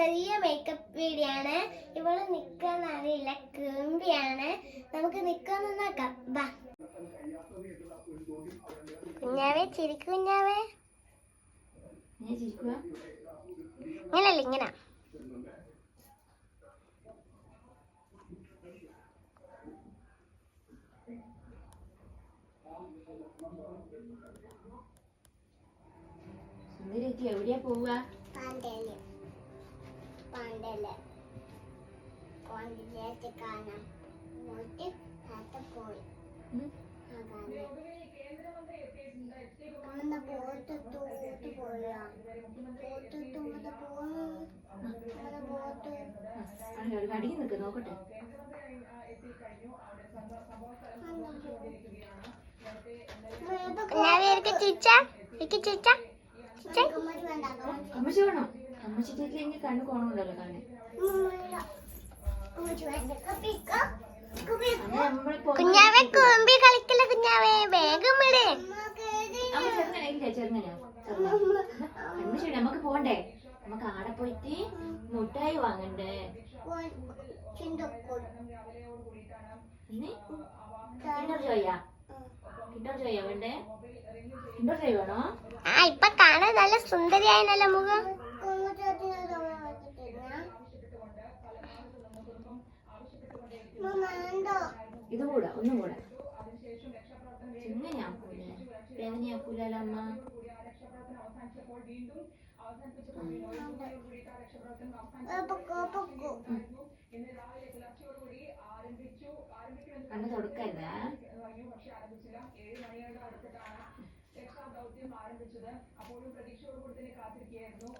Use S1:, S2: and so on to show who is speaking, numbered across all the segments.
S1: ചെറിയ makeup video ആണ്. ഇവള് നിക്കാൻ അറിയില്ല, കേമ്പിയാണ്. നമുക്ക് നിക്കാന്ന് നോക്കാം. ബാ കുഞ്ഞാവേ, ചിരിക്കു കുഞ്ഞാവേ. ഇങ്ങനല്ല, ഇങ്ങനെ.
S2: എവിടെയാ പോവുക? കടിക്ക് നിൽക്ക്, നോക്കട്ടെ. അമ്മച്ചി വേണോ? അമ്മച്ചി ചേച്ചി കണ്ണു കോണുണ്ടല്ലോ കാണാൻ.
S1: കുഞ്ഞാവേ കൂമ്പി കളിക്കില്ല കുഞ്ഞാവേ, വേഗം വിട്.
S2: അമ്മച്ചി നമുക്ക് പോണ്ടേ? നമുക്ക് ആടെ പോയിട്ട് മുട്ടായി വാങ്ങണ്ടേ? കിൻഡർ ജോയാ വേണ്ടേ? കിൻഡർ ജോയ് വേണോ?
S1: ഇപ്പൊ കാണാൻ നല്ല സുന്ദരിയായല്ലോ മുഖം.
S2: ഇതും കൂടെ, ഒന്നും കൂടെ. എങ്ങനെയാക്കൂലേ? വേദനയാക്കൂലല്ലോ അമ്മ? കണ്ണ് തുടക്കല്ലേ?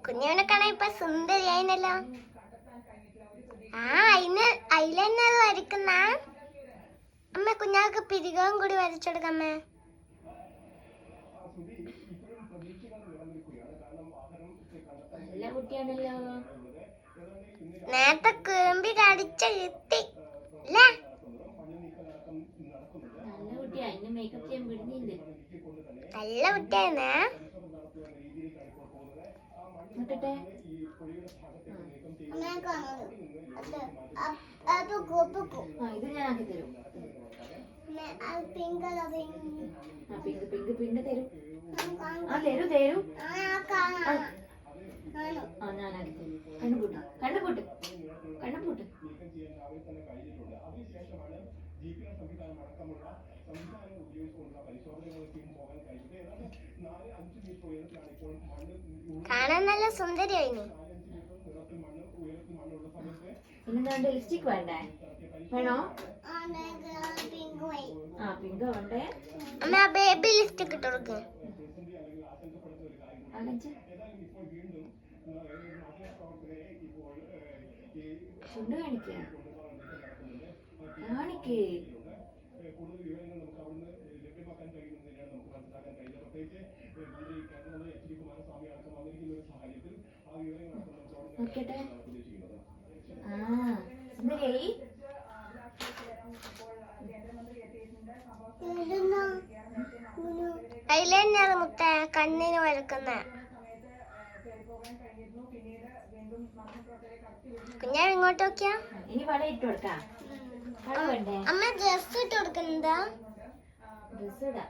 S1: കുഞ്ഞവനെ കാണാൻ ഇപ്പൊ സുന്ദരിയായിനല്ലോ. ഐലൈനർ വരയ്ക്കുന്ന അമ്മ. കുഞ്ഞാക്ക് പിരികവും കൂടി വരച്ചെടുക്കമ്മേ.
S2: നല്ല കുട്ടിയാണല്ലോ.
S1: നേരത്തെ കേമ്പി കടിച്ച കിട്ടി.
S2: നല്ല കുട്ടിയാ. ഇന്ന് മേക്കപ്പ് ചെയ്യാൻ വിടുന്നില്ല.
S1: നല്ല കുട്ടിയായിരുന്നേ.
S2: നോക്കട്ടെ. ഇത് ഞാൻ ആക്കി തരും. പിങ്ക് തരും. തരൂ. ഞാനാക്കി തരും. കണ്ണുപൂട്ട്.
S1: കാണാൻ നല്ല സുന്ദരിയായിരുന്നു.
S2: ഇന്നെന്താ ലിപ്സ്റ്റിക് വേണ്ടേ? വേണോ? പിങ്ക് വേണ്ടേ?
S1: അമ്മ ബേബി ലിപ്സ്റ്റിക് ഇട്ട് കൊടുക്ക്.
S2: ചുണ്ട് കാണിക്കേ. നോക്കട്ടെ. സുന്ദരിയായി.
S1: ഐലൈനർ മുത്ത കണ്ണിന് വരക്കുന്ന. കുഞ്ഞാവ് ഇങ്ങോട്ട് നോക്കിയാ.
S2: ഇനി വള ഇട്ട് കൊടുക്കാം.
S1: അമ്മ ഡ്രസ് ഇട്ട് കൊടുക്കുന്നതാ.
S2: ഡ്രസ് ഇടാം.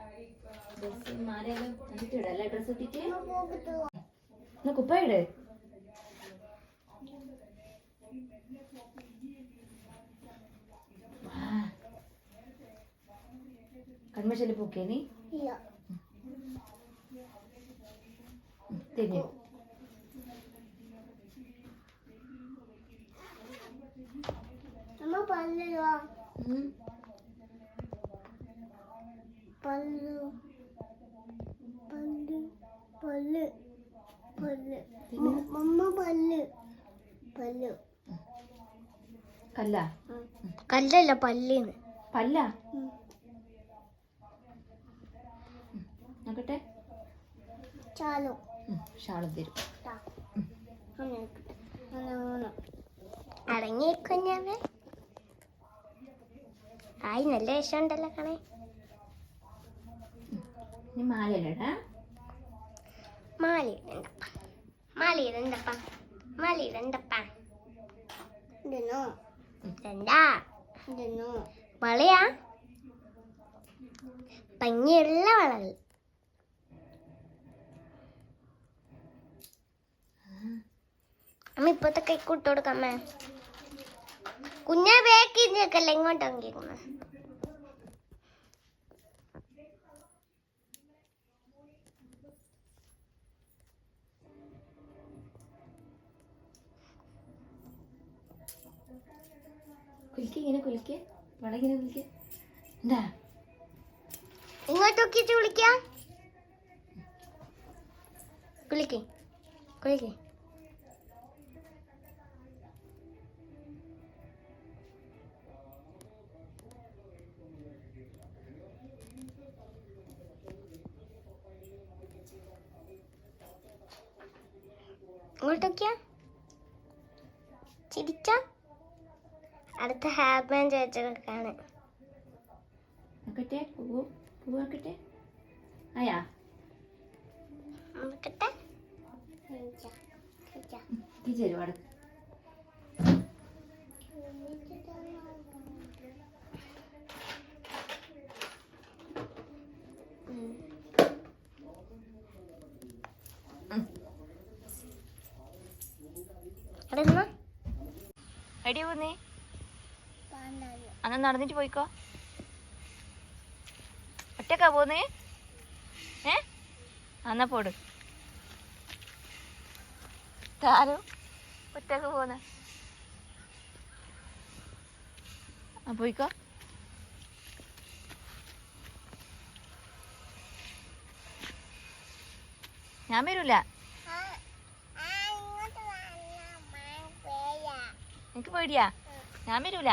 S2: ഡ്രസ് മാലയിലും ഇടല്ലേ? ഡ്രസ് ഇട്ടിട്ട് കുപ്പയിട്. കൺമശല് പൂക്കേ നീ തിരിഞ്ഞു.
S1: കല്ലല്ല, പല്ലിന്ന്.
S2: പല്ല നോക്കട്ടെ. ഷാളും തരും.
S1: അടങ്ങിയിരിക്കുഞ്ഞാവേ. നല്ല വിഷമുണ്ടല്ലോ കാണേ.
S2: മാലയിടണ്ട.
S1: മാലയിടണ്ടപ്പ. മലിടണ്ടപ്പാ രണ്ടാ വളയാ ഭംഗിയുള്ള വളകൾ. അമ്മ ഇപ്പത്തെ കൈക്ക് ഇട്ട് കൊടുക്കമ്മേ. കുഞ്ഞെ വേക്കി നിൽക്കല്ല, ഇങ്ങോട്ടോ കേൾക്കുമ്മ.
S2: കുലിക്ക് ഇങ്ങനെ കുലിക്ക്, വളങ്ങനെ കുലിക്ക്. എന്താ
S1: ഇങ്ങോട്ട് നോക്കിട്ട് വിളിക്കാം. കുളിക്ക് കുളിക്ക്. ഇങ്ങോട്ടൊക്കെയാ ചിരിച്ച അടുത്ത ഹാപ്പി ചേച്ചൊക്കെയാണ്.
S2: നോക്കട്ടെ, പൂവ് നോക്കട്ടെ. ആയാ
S1: നോക്കട്ടെ.
S2: ഒരുപാട് എടി പോന്നേ, അന്ന് നടന്നിട്ട് പോയിക്കോ. ഒറ്റക്കാ പോന്നേ? എന്നാ പോട്. താരും ഒറ്റക്ക് പോന്ന പോയിക്കോ. ഞാൻ വരൂല. എനിക്ക് പേടിയാ, ഞാൻ വരൂല.